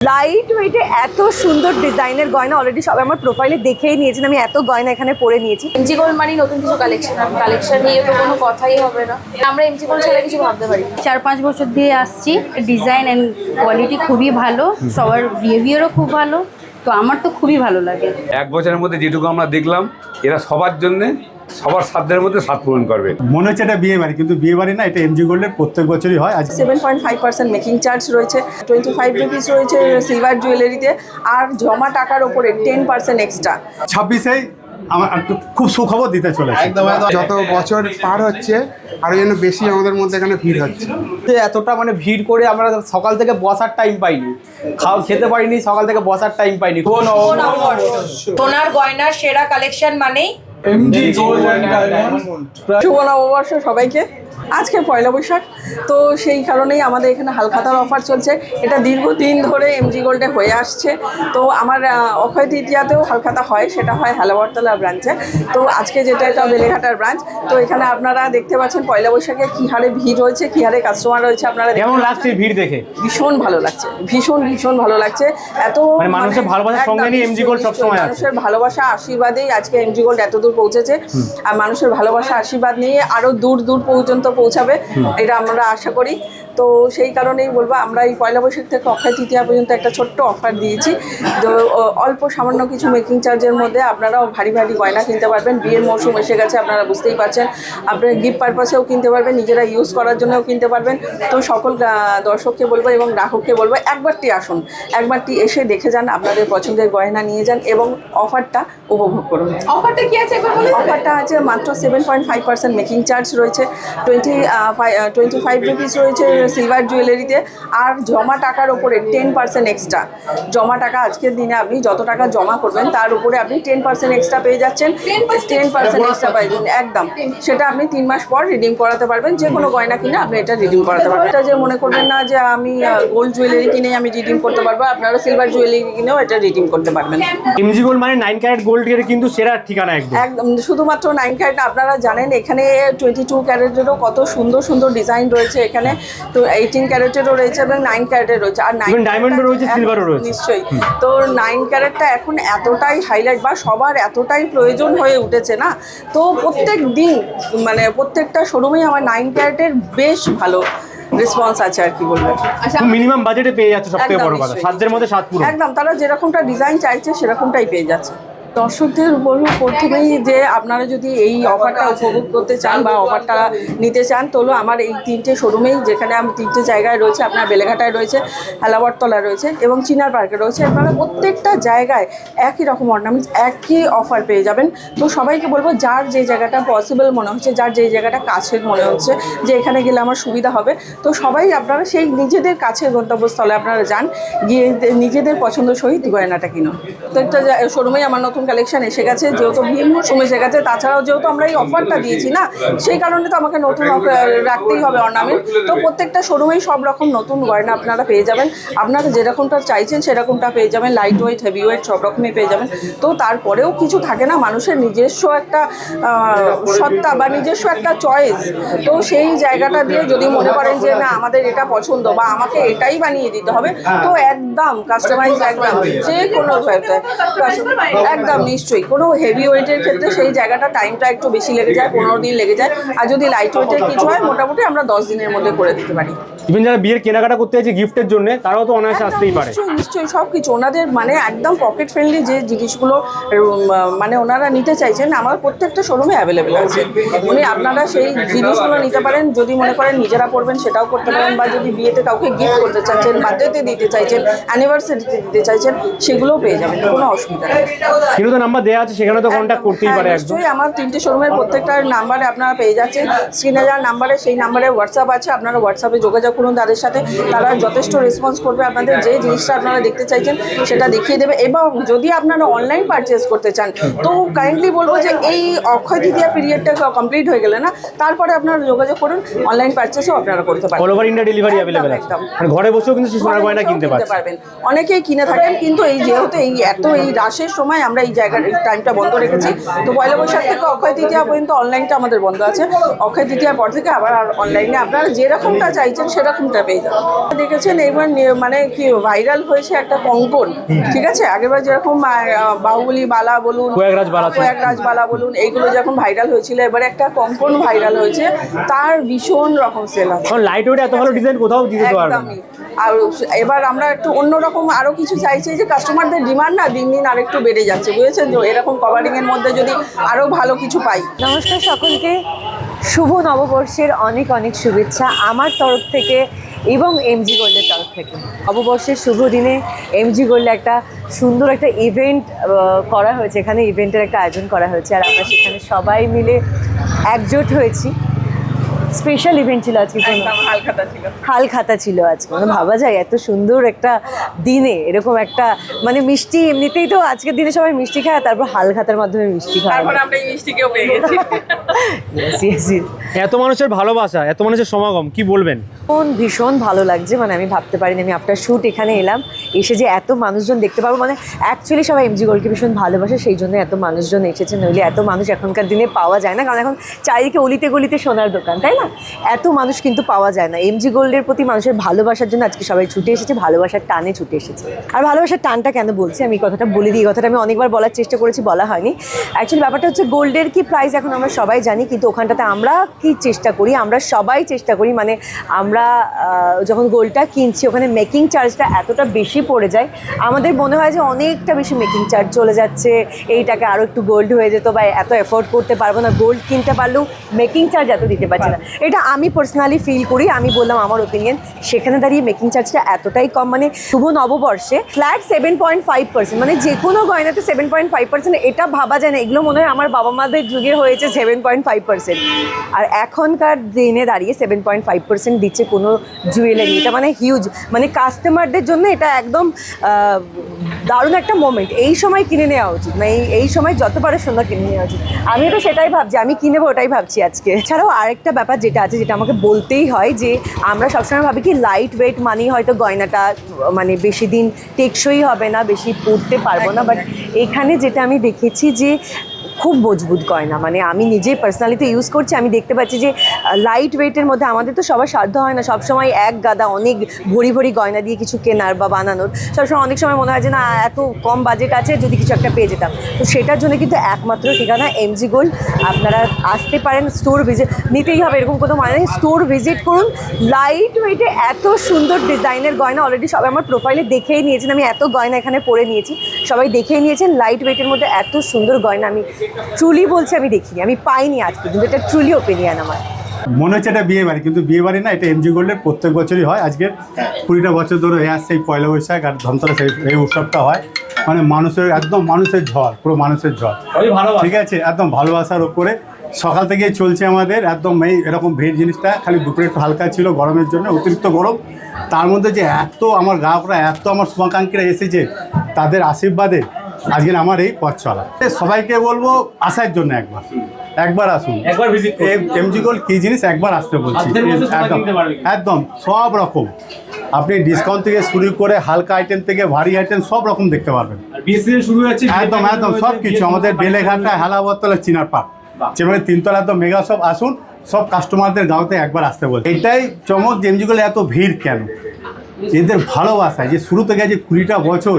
Light ওয়েটে এত সুন্দর ডিজাইনের গয়না অলরেডি সবাই আমার প্রোফাইলে দেখেই নিয়েছেন। আমি এত গয়না এখানে পরে নিয়েছি। এমজি গোল্ড মানে নতুন কিছু কালেকশন নিয়ে তো কোনো কথাই হবে না। আমরা এমজি গোল্ড ছাড়া কিছু ভাবতে পারি না। 4-5 বছর দিয়ে আসছি। ডিজাইন এন্ড কোয়ালিটি খুবই ভালো, সবার বিহেভিয়ারও খুব ভালো, তো আমার তো খুবই ভালো লাগে। এক বছরের মধ্যে যেটুকু আমরা দেখলাম, এরা সবার জন্য সবার সাধ্যের মধ্যে স্বাদ পূরণ করবে। মনে হচ্ছে এটা বিয়ে বাড়ি, কিন্তু বিয়ে বাড়ি না, এটা এমজি গোল্ডের প্রত্যেক বছরই হয়। আজ 7.5% মেকিং চার্জ রয়েছে, 25 রুপিস রয়েছে সিলভার জুয়েলারিতে, আর জমা টাকার ওপরে 10% এক্সট্রা। 26-এ আমার খুব সুখবর দিতে চলেছে। যত বছর পার হচ্ছে আরো যেন বেশি আমাদের মধ্যে এখানে ভিড় হচ্ছে। এতটা মানে ভিড় করে আমরা সকাল থেকে বসার টাইম পাইনি, খেতে পারিনি, সকাল থেকে বসার টাইম পাইনি। সোনার গয়নার সেরা কালেকশন মানেই এমজি গোল্ড এন্ড ডায়মন্ড। শুভ নববর্ষ সবাইকে। আজকে পয়লা বৈশাখ, তো সেই কারণেই আমাদের এখানে হালখাতার অফার চলছে। এটা দীর্ঘদিন ধরে এমজি গোল্ডে হয়ে আসছে। তো আমার অক্ষয় তৃতীয়াতেও হালখাতা হয়, সেটা হয় হালাবরতলা ব্রাঞ্চে। তো আজকে যেটা এটা বেলেঘাটার ব্রাঞ্চ। তো এখানে আপনারা দেখতে পাচ্ছেন পয়লা বৈশাখে কী হারে ভিড় হয়েছে, কী হারে কাস্টমার রয়েছে। আপনারা কেমন লাগছে ভিড় দেখে? ভীষণ ভালো লাগছে, ভীষণ ভালো লাগছে। এত মানুষের ভালোবাসার সঙ্গে নিয়ে এমজি গোল্ড সবসময় আছে। মানুষের ভালোবাসা আশীর্বাদেই আজকে এমজি গোল্ড এত দূর পৌঁছেছে। আর মানুষের ভালোবাসা আশীর্বাদ নিয়ে আরো দূর পর্যন্ত পৌঁছাবে, এটা আমরা আশা করি। তো সেই কারণেই বলবো, আমরা এই পয়লা বৈশাখ থেকে অক্ষয় তৃতীয়া পর্যন্ত একটা ছোট্ট অফার দিয়েছি। তো অল্প সামান্য কিছু মেকিং চার্জের মধ্যে আপনারাও ভারী গয়না কিনতে পারবেন। বিয়ের মৌসুম এসে গেছে, আপনারা বুঝতেই পারছেন। আপনারা গিফট পারপাসেও কিনতে পারবেন, নিজেরা ইউজ করার জন্যও কিনতে পারবেন। তো সকল দর্শককে বলবো এবং গ্রাহককে বলবো, একবারটি আসুন, একবারটি এসে দেখে যান, আপনাদের পছন্দের গয়না নিয়ে যান এবং অফারটা উপভোগ করুন। অফারটা কি আছে? অফারটা আছে মাত্র 7.5% মেকিং চার্জ রয়েছে, 25 রুপিস রয়েছে সিলভার জুয়েলারিতে, আর জমা টাকার ওপরে 10% এক্সট্রা। জমা টাকা আজকের দিনে আপনি যত টাকা জমা করবেন তার উপরে আপনি 10% এক্সট্রা পেয়ে যাচ্ছেন। 10% এক্সট্রা পাইবেন একদম। সেটা আপনি 3 মাস পর রিডিম করাতে পারবেন। যে কোনো গয়না কিনে আপনি এটা রিডিম করাতে পারবেন। এটা যে মনে করবেন না যে আমি গোল্ড জুয়েলারি কিনেই আমি রিডিম করতে পারবো, আপনারা সিলভার জুয়েলারি কিনেও এটা রিডিম করতে পারবেন। এমজি গোল্ড মানে 9 ক্যারেট গোল্ডের কিন্তু সেরা ঠিকানা একদম। শুধুমাত্র 9 ক্যারেট, আপনারা জানেন এখানে 22 ক্যারেটেরও কত সুন্দর ডিজাইন রয়েছে। এখানে তো 18 ক্যারেটেরও রয়েছে এবং 9 ক্যারেটের রয়েছে, আর 9 ডায়মন্ডও রয়েছে, সিলভারও রয়েছে। নিশ্চয়ই। তো 9 ক্যারেটটা এখন এতটাই হাইলাইট বা সবার এতটাই প্রয়োজন হয়ে উঠেছে না, তো প্রত্যেক দিন মানে প্রত্যেকটা শোরুমেই আমার 9 ক্যারেটের বেশ ভালো রেসপন্স আছে আর কি বলবো। মিনিমাম বাজেটে পেয়ে যাচ্ছে, সবথেকে বড় কথা সাধ্যের মধ্যে স্বাদ পুরো। একদম, তারা যেরকমটা ডিজাইন চাইছে সেরকমটাই পেয়ে যাচ্ছে। দর্শকদের বলবো প্রথমেই যে আপনারা যদি এই অফারটা উপভোগ করতে চান বা অফারটা নিতে চান, তাহলে আমার এই 3টে শোরুমেই, যেখানে আমি 3টে জায়গায় রয়েছে, আপনার বেলেঘাটায় রয়েছে, হালাবরতলা রয়েছে এবং চিনার পার্কে রয়েছে। আপনারা প্রত্যেকটা জায়গায় একই রকম অর্নামেন্টস, একই অফার পেয়ে যাবেন। তো সবাইকে বলবো, যার যে জায়গাটা পসিবল মনে হচ্ছে, যার যে জায়গাটা কাছের মনে হচ্ছে যে এখানে গেলে আমার সুবিধা হবে, তো সবাই আপনারা সেই নিজেদের কাছের গন্তব্যস্থলে আপনারা যান, গিয়ে নিজেদের পছন্দ সহিত গয়নাটা কিনুন। তো একটা শোরুমেই আমার নতুন কালেকশন এসে গেছে, যেহেতু ভিড় মৌসুম এসে গেছে, তাছাড়াও যেহেতু আমরা এই অফারটা দিয়েছি না, সেই কারণে তো আমাকে নতুন রাখতেই হবে অর্নামেন্ট। তো প্রত্যেকটা শোরুমেই সব রকম নতুন গয়না আপনারা পেয়ে যাবেন। আপনারা যেরকমটা চাইছেন সেরকমটা পেয়ে যাবেন, লাইট ওয়েট, হেভি ওয়েট সব রকমই পেয়ে যাবেন। তো তারপরেও কিছু থাকে না, মানুষের নিজস্ব একটা সত্তা বা নিজস্ব একটা চয়েস। তো সেই জায়গাটা দিয়ে যদি মনে করেন যে না আমাদের এটা পছন্দ বা আমাকে এটাই বানিয়ে দিতে হবে, তো একদম কাস্টমাইজ, একদম যে কোনো একদম নিশ্চয়ই। কোনো হেভি ওয়েটের ক্ষেত্রে সেই জায়গাটা টাইমটা একটু বেশি লেগে যায়, 15 দিন লেগে যায়। আর যদি লাইট ওয়েটের কিছু হয়, মোটামুটি আমরা 10 দিনের মধ্যে করে দিতে পারি। ইভেন যারা বিয়ের কেনাকাটা করতে আছে গিফটের জন্য, তারাও তো অনায়াসে আসতেই পারে। নিশ্চয়ই সব কিছু ওনাদের মানে একদম পকেট ফ্রেন্ডলি যে জিনিসগুলো মানে ওনারা নিতে চাইছেন, আমার প্রত্যেকটা শোরুমে অ্যাভেলেবেল আছে। আপনারা সেই জিনিসগুলো নিতে পারেন। যদি মনে করেন নিজেরা পড়বেন সেটাও করতে পারেন, বা যদি বিয়েতে কাউকে গিফট করতে চাইছেন, বার্থডেতে দিতে চাইছেন, অ্যানিভার্সারিতে দিতে চাইছেন, সেগুলোও পেয়ে যাবেন, কোনো অসুবিধা নেই। কিন্তু তো নাম্বার দেওয়া আছে, সেখানে তো কন্ট্যাক্ট করতেই পারে। নিশ্চয়ই আমার 3টে শোরুমের প্রত্যেকটার নাম্বারে আপনারা পেয়ে যাচ্ছেন। স্ক্রিনে যাওয়ার নাম্বারে, সেই নাম্বারে হোয়াটসঅ্যাপ আছে, আপনারা হোয়াটসঅ্যাপে যোগাযোগ করুন তাদের সাথে। তারা যথেষ্ট রেসপন্স করবে, আপনাদের যে জিনিসটা আপনারা দেখতে চাইছেন সেটা দেখিয়ে দেবে। এবং যদি আপনারা অনলাইন পারচেস করতে চান, তো কাইন্ডলি বলবো যে এই অক্ষয় তৃতীয়া পিরিয়ডটা কমপ্লিট হয়ে গেলে না, তারপরে আপনারা যোগাযোগ করুন, অনলাইন পারচেসও আপনারা করতে পারেন। All over India delivery available আছে, মানে ঘরে বসেও কিন্তু সোনার গয়না কিনতে পারবেন। অনেকেই কিনে থাকেন, কিন্তু এই যেহেতু এই রাশের সময় আমরা এই জায়গার টাইমটা বন্ধ রেখেছি। তো পয়লা বৈশাখ থেকে অক্ষয় তৃতীয়া পর্যন্ত অনলাইনটা আমাদের বন্ধ আছে। অক্ষয় তৃতীয়ার পর থেকে আবার অনলাইনে আপনারা যেরকমটা চাইছেন সেরকম সেরকমটা পেয়ে যাবেন। দেখেছেন এবার মানে কি ভাইরাল হয়েছে একটা কঙ্কন, ঠিক আছে, আগেরবার যেরকম বাহুবলী বালা বলুন, প্রয়াগরাজ বালা বলুন, এইগুলো যখন ভাইরাল হয়েছিল, এবারে একটা কঙ্কন ভাইরাল হয়েছে, তার ভীষণ রকম সেল আছে। লাইট ওয়েট এত ভালো ডিজাইন কোথাও দিতে পারবে না। একদমই। আর এবার আমরা একটু অন্যরকম আরো কিছু চাইছি, যে কাস্টমারদের ডিমান্ড না দিন দিন আরেকটু বেড়ে যাচ্ছে, বুঝেছেন তো, এরকম কভারিং এর মধ্যে যদি আরো ভালো কিছু পাই। নমস্কার সকলকে, শুভ নববর্ষের অনেক অনেক শুভেচ্ছা আমার তরফ থেকে এবং এমজি গোল্ডের তরফ থেকে। নববর্ষের শুভ দিনে এমজি গোল্ডে একটা সুন্দর একটা ইভেন্ট করা হয়েছে, এখানে ইভেন্টের একটা আয়োজন করা হয়েছে, আর আমরা সেখানে সবাই মিলে একজোট হয়েছি। স্পেশাল ইভেন্ট ছিল আজকে, হালখাতা ছিল আজকে, মানে ভাবা যায় এত সুন্দর একটা দিনে এরকম একটা মানে মিষ্টি, এমনিতেই তো আজকের দিনে সবাই মিষ্টি খায়, তারপর হালখাতার মাধ্যমে মিষ্টি খায়। এত মানুষের ভালোবাসা, এত মানুষের সমাগম, কি বলবেন? ভীষণ ভালো লাগছে, মানে আমি ভাবতে পারিনি আমি আফটার শুট এখানে এলাম, এসে যে এত মানুষজন দেখতে পাবো, মানে অ্যাকচুয়ালি সবাই এমজি গোল্ডকে ভীষণ ভালোবাসে, সেই জন্য এত মানুষজন এসেছে, নইলে এত মানুষ এখনকার দিনে পাওয়া যায় না, কারণ এখন চারিদিকে অলিতে গলিতে সোনার দোকান, তাই না? এত মানুষ কিন্তু পাওয়া যায় না। এমজি গোল্ডের প্রতি মানুষের ভালোবাসার জন্য আজকে সবাই ছুটে এসেছে, ভালোবাসার টানে ছুটে এসেছে। আর ভালোবাসার টানটা কেন বলছি আমি, এই কথাটা বলে দিই, এই কথাটা আমি অনেকবার বলার চেষ্টা করেছি, বলা হয়নি। অ্যাকচুয়ালি ব্যাপারটা হচ্ছে গোল্ডের কি প্রাইস এখন আমরা সবাই জানি, কিন্তু ওখানটাতে আমরা কি চেষ্টা করি, আমরা সবাই চেষ্টা করি, মানে আমরা যখন গোল্ডটা কিনছি ওখানে মেকিং চার্জটা এতটা বেশি পড়ে যায়, আমাদের মনে হয় যে অনেকটা বেশি মেকিং চার্জ চলে যাচ্ছে, এইটাকে আরও একটু গোল্ড হয়ে যেত, বা এত এফোর্ড করতে পারবো না, গোল্ড কিনতে পারলেও মেকিং চার্জ এত দিতে পারছি না, এটা আমি পার্সোনালি ফিল করি। আমি বললাম আমার ওপিনিয়ন, সেখানে দাঁড়িয়ে মেকিং চার্জটা এতটাই কম, মানে শুভ নববর্ষে ফ্ল্যাট 7.5%, মানে যে কোনো গয়নাতে 7.5%, এটা ভাবা যায় না, এগুলো মনে হয় আমার বাবা মাদের যুগে হয়েছে 7.5%, আর এখনকার দিনে দাঁড়িয়ে 7.5% দিচ্ছে কোনো জুয়েলারি, এটা মানে হিউজ, মানে কাস্টমারদের জন্য এটা একদম দারুণ একটা মোমেন্ট, এই সময় কিনে নেওয়া উচিত, মানে এই সময় যত পারে সুন্দর কিনে নেওয়া উচিত। আমি তো সেটাই ভাবছি, আমি কিনেবো ওটাই ভাবছি আজকে। এছাড়াও আরেকটা ব্যাপার যেটা আছে, যেটা আমাকে বলতেই হয়, যে আমরা সবসময় ভাবি কি লাইট ওয়েট মানেই হয়তো গয়নাটা মানে বেশি দিন টেকসই হবে না, বেশি পরতে পারবো না, বাট এখানে যেটা আমি দেখেছি যে খুব মজবুত গয়না, মানে আমি নিজে পার্সোনালি তো ইউজ করছি, আমি দেখতে পাচ্ছি যে লাইট ওয়েটের মধ্যে আমাদের তো সবার সাধ্য হয় না সবসময় এক গাদা অনেক ভরি ভরি গয়না দিয়ে কিছু কেনার বা বানানোর, সবসময় অনেক সময় মনে হয় যে না এত কম বাজেট আছে, যদি কিছু একটা পেয়ে যেতাম, তো সেটার জন্য কিন্তু একমাত্র ঠিকানা এমজি গোল্ড। আপনারা আসতে পারেন, স্টোর ভিজিট নিতেই হবে এরকম কোনো মানে নেই, স্টোর ভিজিট করুন। লাইট ওয়েটে এত সুন্দর ডিজাইনের গয়না অলরেডি সবাই আমার প্রোফাইলে দেখেই নিয়েছেন, আমি এত গয়না এখানে পরে নিয়েছি, সবাই দেখেই নিয়েছেন। লাইট ওয়েটের মধ্যে এত সুন্দর গয়না আমি ট্রুলি বলছি আমি দেখিনি, আমি পাইনি আজকে, কিন্তু এটা ট্রুলি ওপিনিয়ন আমার। মনে হচ্ছে এটা বিয়ে বাড়ি, কিন্তু বিয়ে বাড়ি না, এটা এমজি গোল্ডের প্রত্যেক বছরই হয়। আজকে 20টা বছর ধরে হয়ে আসছে এই পয়লা বৈশাখ আর ধনতেরাস এই উৎসবটা হয়, মানে মানুষের একদম মানুষের ঝড়, পুরো মানুষের ঝড়, ঠিক আছে, একদম ভালোবাসার ওপরে সকাল থেকে চলছে আমাদের একদম এই এরকম ভিড় জিনিসটা, খালি দুপুরে একটু হালকা ছিল গরমের জন্য, অতিরিক্ত গরম, তার মধ্যে যে এত আমার গ্রাহকরা, এত আমার শুভাকাঙ্ক্ষীরা এসেছে, তাদের আশীর্বাদে আজকে আমার এই পথ চলা। সবাইকে বলবো আসার জন্য একবার আসুন, একবার ভিজিট করুন। এমজি গোল্ড কি জিনিস একবার আসতে বলছি, একদম সব রকম আপনি ডিসকাউন্ট থেকে শুরু করে হালকা আইটেম থেকে ভারী আইটেম সব রকম দেখতে পারবেন। শুরু হচ্ছে একদম একদম সব কিছু আমাদের বেলেঘাটা হেলাবরতলা চিনার পার্ক যেভাবে 3তলা একদম মেগা সব আসুন, সব কাস্টমারদের গাঁওতে একবার আসতে বলছে। এটাই চমক যে এমজি গোল্ডে এত ভিড় কেন, এদের ভালোবাসায় যে শুরু থেকে যে 20টা বছর,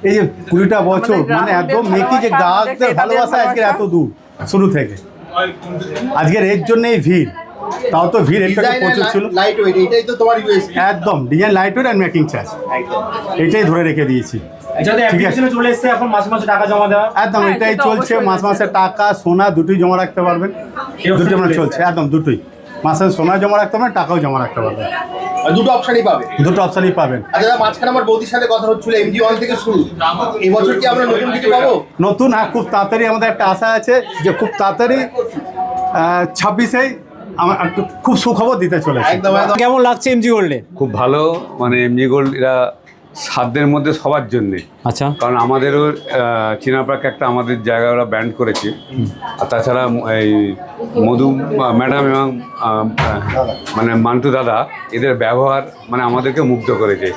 এই যে 20টা বছর মানে একদম মেকি যে গ্রাহকদের ভালোবাসা আজকে এত দূর শুরু থেকে, আজকের এর জন্য এই ভিড়, তাও তো ভিড় একটা প্রচুর ছিল। একদম design light weight are making charge এটাই ধরে রেখে দিয়েছি, ঠিক আছে, চলে এসছে এখন মাসে মাসে টাকা জমা দেওয়া, একদম এটাই চলছে, মাসে টাকা সোনা দুটোই জমা রাখতে পারবেন, দুটোই আমরা চলছে একদম দুটোই, মাসে সোনা জমা রাখতে পারবেন, টাকাও জমা রাখতে পারবেন, দুটো অপশনই পাবে, দুটো অপশনই পাবেন। আচ্ছা, মাঝখানে আমার বৌদির সাথে কথা হচ্ছিল এমজি ওয়ান থেকে শুরু, এবছর কি আমরা নতুন কিছু পাবো? নতুন, হ্যাঁ, খুব তাড়াতাড়ি আমাদের একটা আশা আছে যে খুব তাড়াতাড়ি 26-এই আমার খুব সুখবর দিতে চলেছে। একদম কেমন লাগছে এমজি গোল্ডে? খুব ভালো, মানে এমজি গোল্ড এরা সাধ্যের মধ্যে সবার জন্যে, আচ্ছা, কারণ আমাদেরও চিনাপাক একটা আমাদের জায়গায় ওরা ব্যান্ড করেছে, আর তাছাড়া এই মধু ম্যাডাম এবং মানে মান্টু দাদা, এদের ব্যবহার মানে আমাদেরকে মুগ্ধ করেছে।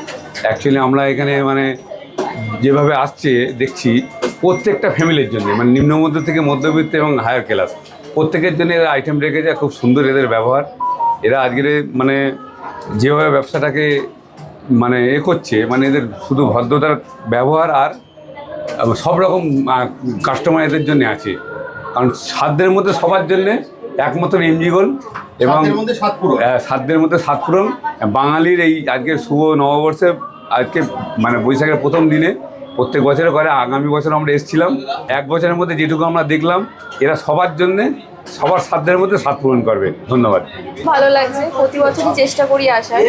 অ্যাকচুয়ালি আমরা এখানে মানে যেভাবে আসছে দেখছি প্রত্যেকটা ফ্যামিলির জন্য, মানে নিম্নমধ্য থেকে মধ্যবিত্ত এবং হায়ার ক্লাস প্রত্যেকের জন্য এরা আইটেম রেখেছে, খুব সুন্দর এদের ব্যবহার। এরা আজকের মানে যেভাবে ব্যবসাটাকে মানে করছে, মানে এদের শুধু ভদ্রতার ব্যবহার আর সব রকম কাস্টমার এদের জন্য আছে। কারণ সাধ্যের মধ্যে সবার জন্যে একমাত্র এমজি গোল্ড এবং সাধ্যের মধ্যে সাত পূরণ। বাঙালির এই আজকের শুভ নববর্ষে আজকে মানে বৈশাখের প্রথম দিনে প্রত্যেক বছরে করে, আগামী বছর আমরা এসেছিলাম, এক বছরের মধ্যে যেটুকু আমরা দেখলাম এরা সবার জন্যে সবার সাধ্যের মধ্যে সাত পূরণ করবে। ধন্যবাদ। ভালো লাগছে, প্রতি বছরই চেষ্টা করি আসার।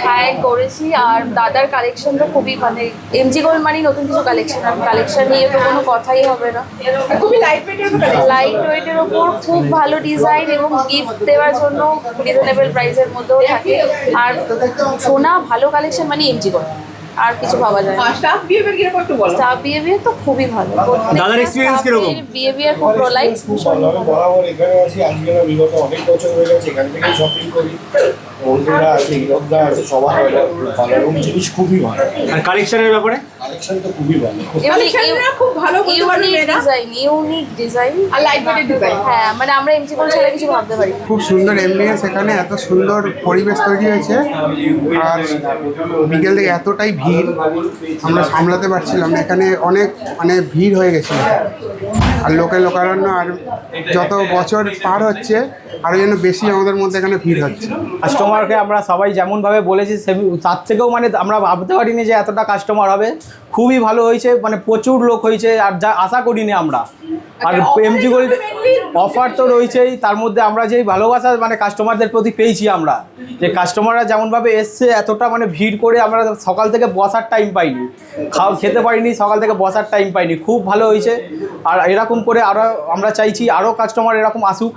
হ্যাঁ করেছি, আর দাদার কালেকশন তো খুবই মানে এমজি গোল্ড মানে নতুন কিছু কালেকশন, আর কালেকশন নিয়ে তো কোনো কথাই হবে না। লাইট ওয়েটের ওপর খুব ভালো ডিজাইন এবং গিফট দেওয়ার জন্য রিজনেবল প্রাইসের মধ্যেও থাকে। আর সোনা ভালো কালেকশন মানে এমজি গোল্ড, আর কিছু ভাবা যায় না। স্টাফ বিহেভিয়ার তো খুবই ভালো। দাদার এক্সপেরিয়েন্স কিরকম? বিহেভিয়ার খুব প্রোলাইট। বরাবর এখানে আছি, আজকে না বিগত অনেক বছর হয়ে গেছে এখান থেকে শপিং করি। বন্ধুরা আছে, ইরবদা আছে, সবার ভালো এবং জিনিস খুবই ভালো। আর কালেকশনের ব্যাপারে কালেকশন তো খুবই ভালো। ইউনিক ডিজাইন আর লাইট ওয়েটের ডিজাইন। হ্যাঁ মানে আমরা এমজি গোল্ড ছাড়া কিছু ভাবতে পারি। খুব সুন্দর এমবিএস, এখানে এত সুন্দর পরিবেশ তৈরি হয়েছে। আর বিকেল থেকে এতটাই ভিড় আমরা সামলাতে পারছিলাম না, এখানে অনেক মানে ভিড় হয়ে গেছিল। আর লোকের লোকারণ্য, আর যত বছর পার হচ্ছে আরও যেন বেশি আমাদের মধ্যে এখানে ভিড় হচ্ছে। কাস্টমারকে আমরা সবাই যেমনভাবে বলেছি তার থেকেও মানে আমরা ভাবতে পারিনি যে এতটা কাস্টমার হবে। খুবই ভালো হয়েছে, মানে প্রচুর লোক হয়েছে, আর যা আশা করিনি আমরা। আর এমজি গোল্ড অফার তো রয়েছেই, তার মধ্যে আমরা যেই ভালোবাসা মানে কাস্টমারদের প্রতি পেয়েছি আমরা, যে কাস্টমাররা যেমনভাবে এসছে এতটা মানে ভিড় করে আমরা সকাল থেকে বসার টাইম পাইনি, খেতে পারিনি, সকাল থেকে বসার টাইম পাইনি। খুব ভালো হয়েছে, আর এরকম করে আরও আমরা চাইছি আরও কাস্টমার এরকম আসুক।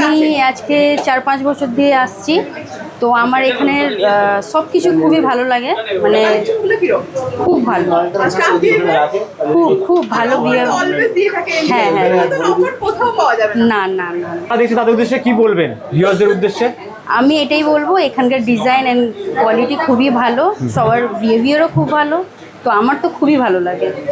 আমি আজকে 4-5 বছর দিয়ে আসছি, তো আমার এখানে সব কিছু খুবই ভালো লাগে, মানে খুব ভালো, খুব খুব ভালো বিয়ে। হ্যাঁ হ্যাঁ না না না, দেখছি তাদের উদ্দেশ্যে কি বলবেন ভিউয়ারদের উদ্দেশ্যে? আমি এটাই বলবো এখানকার ডিজাইন অ্যান্ড কোয়ালিটি খুবই ভালো, সবার বিহেভিয়ারও খুব ভালো, তো আমার তো খুবই ভালো লাগে।